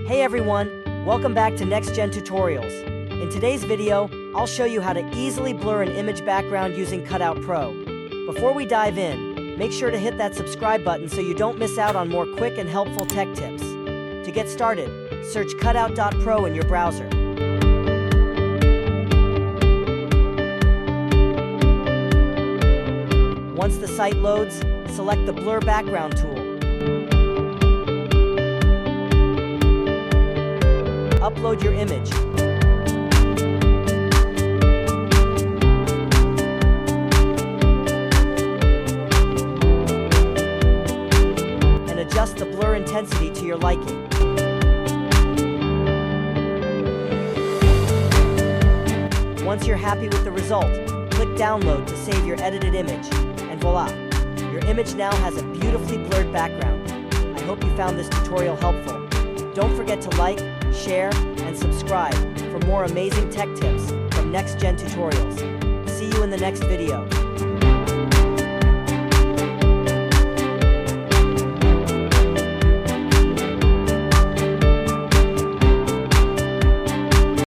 Hey everyone, welcome back to NextGen Tutorials. In today's video, I'll show you how to easily blur an image background using Cutout.pro. Before we dive in, make sure to hit that subscribe button so you don't miss out on more quick and helpful tech tips. To get started, search Cutout.pro in your browser. Once the site loads, select the BlurBackground tool. Upload your image. And adjust the blur intensity to your liking. Once you're happy with the result, click Download to save your edited image. And voila! Your image now has a beautifully blurred background. I hope you found this tutorial helpful. Don't forget to like, share, and subscribe for more amazing tech tips from NextGen Tutorials. See you in the next video.